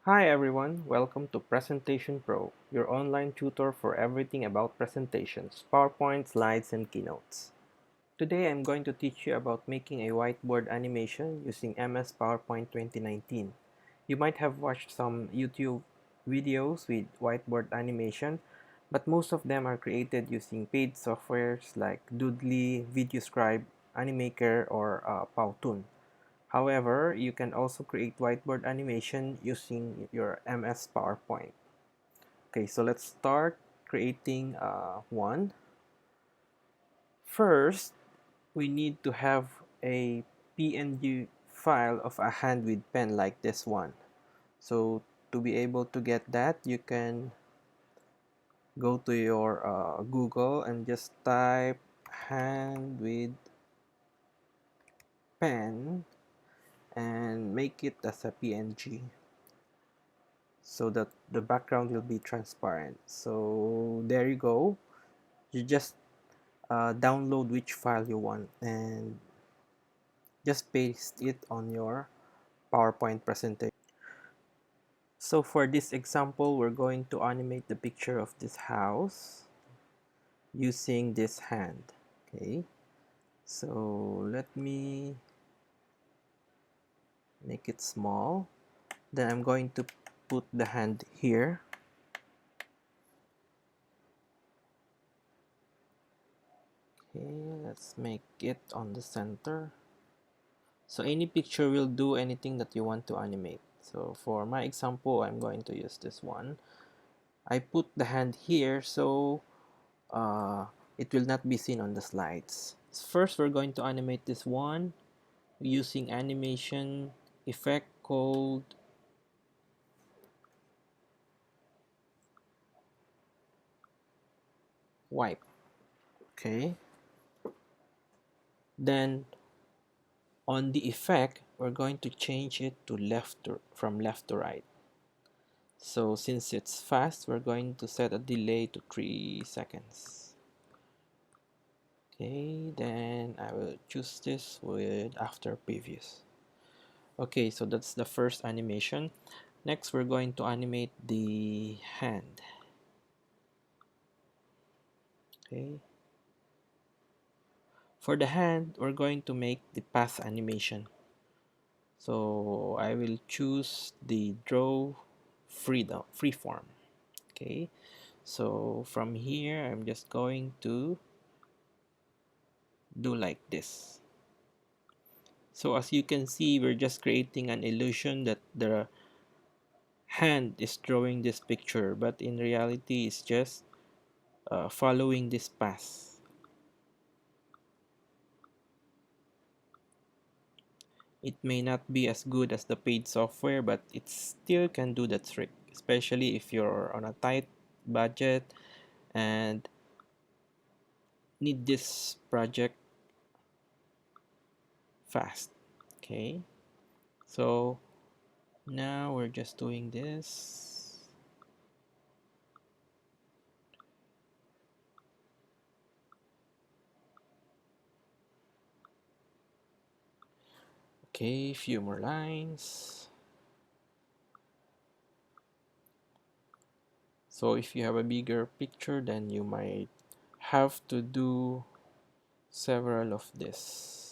Hi everyone, welcome to Presentation Pro, your online tutor for everything about presentations, PowerPoint, slides, and keynotes. Today I'm going to teach you about making a whiteboard animation using MS PowerPoint 2019. You might have watched some YouTube videos with whiteboard animation, but most of them are created using paid softwares like Doodly, VideoScribe, Animaker, or Powtoon. However, you can also create whiteboard animation using your MS PowerPoint. Okay, so let's start creating one. First, we need to have a PNG file of a hand with pen like this one. So to be able to get that, you can go to your Google and just type hand with pen and make it as a PNG, so that the background will be transparent. So there you go. You just download which file you want and just paste it on your PowerPoint presentation. So for this example, we're going to animate the picture of this house using this hand. Okay, so let me make it small. Then I'm going to put the hand here. Okay, let's make it on the center. So any picture will do, anything that you want to animate. So for my example, I'm going to use this one. I put the hand here so uh, it will not be seen on the slides. First, we're going to animate this one using animation effect called wipe. Okay. Then on the effect, we're going to change it to from left to right. So since it's fast, we're going to set a delay to 3 seconds. Okay, then I will choose this with after previous. Okay, so that's the first animation. Next, we're going to animate the hand. Okay. For the hand, we're going to make the path animation. So I will choose the draw freeform. Okay. So from here, I'm just going to do like this. So as you can see, we're just creating an illusion that the hand is drawing this picture, but in reality, it's just following this path. It may not be as good as the paid software, but it still can do the trick, especially if you're on a tight budget and need this project fast. Okay, so now we're just doing this. Okay, few more lines. So if you have a bigger picture, then you might have to do several of this.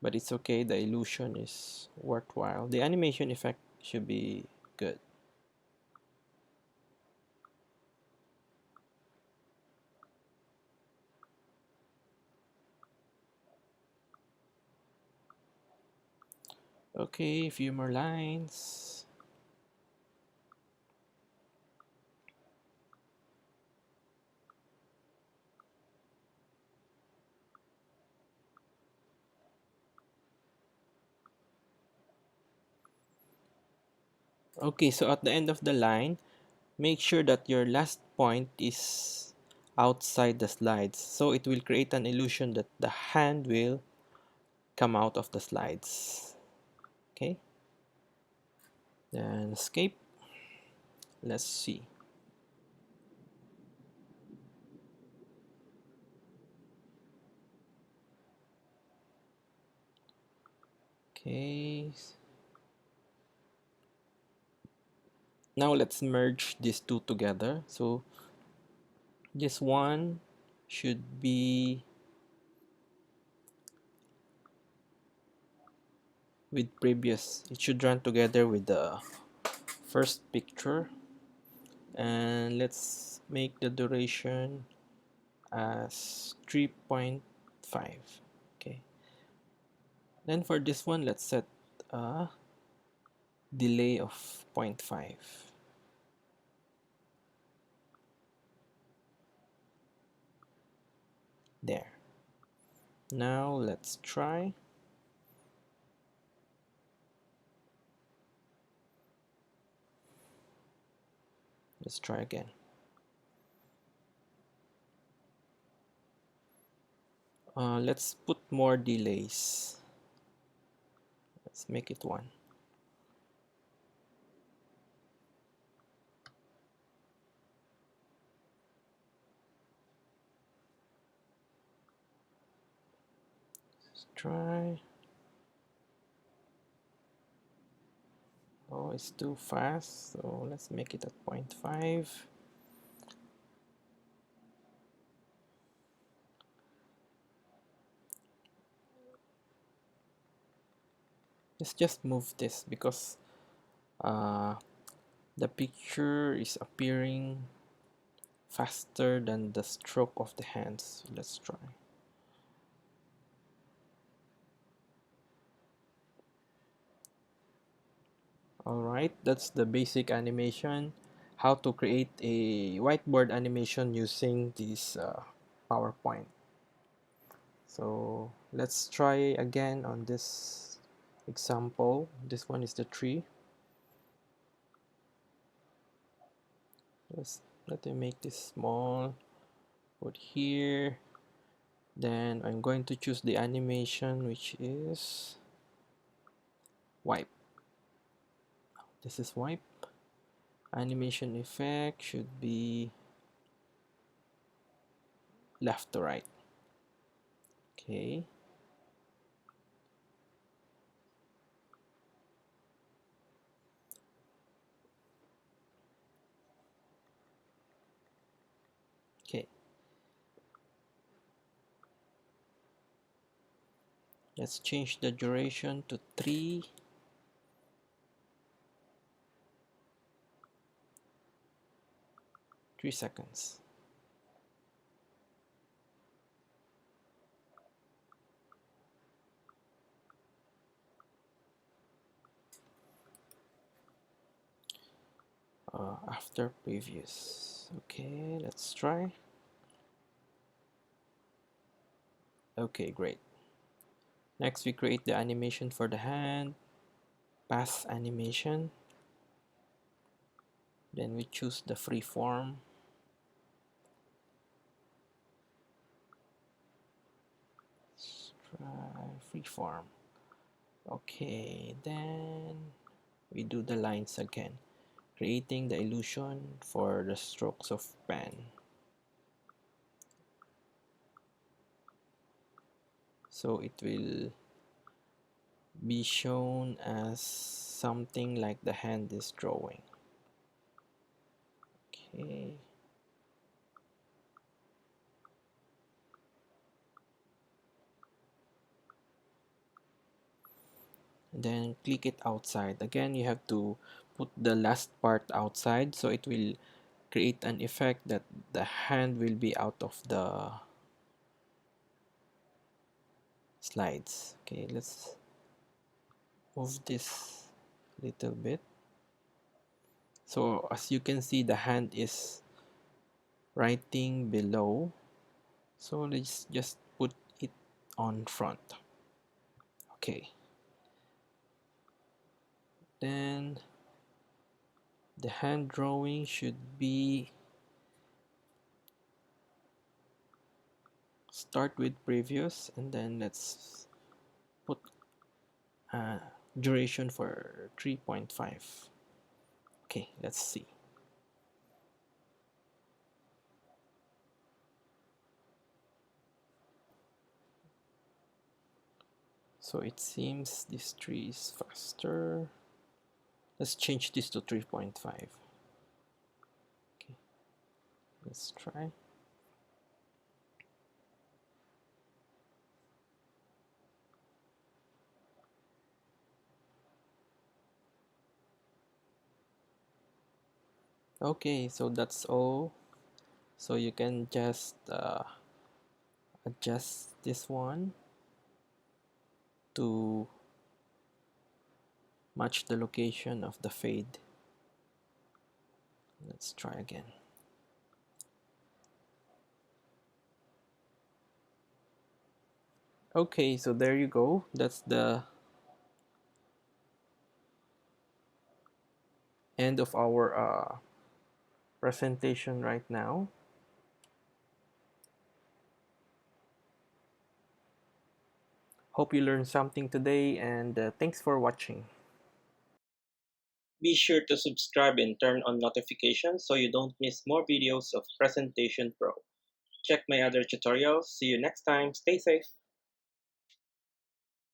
But it's okay, the illusion is worthwhile. The animation effect should be good. Okay, a few more lines. Okay, so at the end of the line, make sure that your last point is outside the slides. So it will create an illusion that the hand will come out of the slides. Okay, then escape. Let's see. Okay, Now let's merge these two together. So this one should be with previous. It should run together with the first picture. And let's make the duration as 3.5. Okay. Then for this one, let's set a delay of 0.5. There. Now let's try. Let's try again. Let's put more delays. Let's make it 1. Let's try. Oh, it's too fast, so let's make it at 0.5. Let's just move this because uh, the picture is appearing faster than the stroke of the hands. So let's try. Alright, that's the basic animation. How to create a whiteboard animation using this PowerPoint. So let's try again on this example. This one is the tree. Let me make this small. Put here. Then I'm going to choose the animation, which is wipe. This is wipe. Animation effect should be left to right. Okay. Okay. Let's change the duration to 3 seconds. After previous. Okay, let's try. Okay, great. Next, we create the animation for the hand. Pass animation. Then we choose the free form. Let's try free form. Okay, then we do the lines again, creating the illusion for the strokes of pen. So it will be shown as something like the hand is drawing. Okay. And then click it outside. Again, you have to put the last part outside so it will create an effect that the hand will be out of the slides. Okay, let's move this little bit. So as you can see, the hand is writing below. So let's just put it on front. Okay. Then the hand drawing should be start with previous and then let's put duration for 3.5. Okay, let's see. So it seems this tree is faster. Let's change this to 3.5. Let's try. Okay, so that's all. So you can just adjust this one to match the location of the fade. Let's try again. Okay, so there you go. That's the end of our presentation right now. Hope you learned something today, and thanks for watching. Be sure to subscribe and turn on notifications so you don't miss more videos of Presentation Pro. Check my other tutorials. See you next time. Stay safe.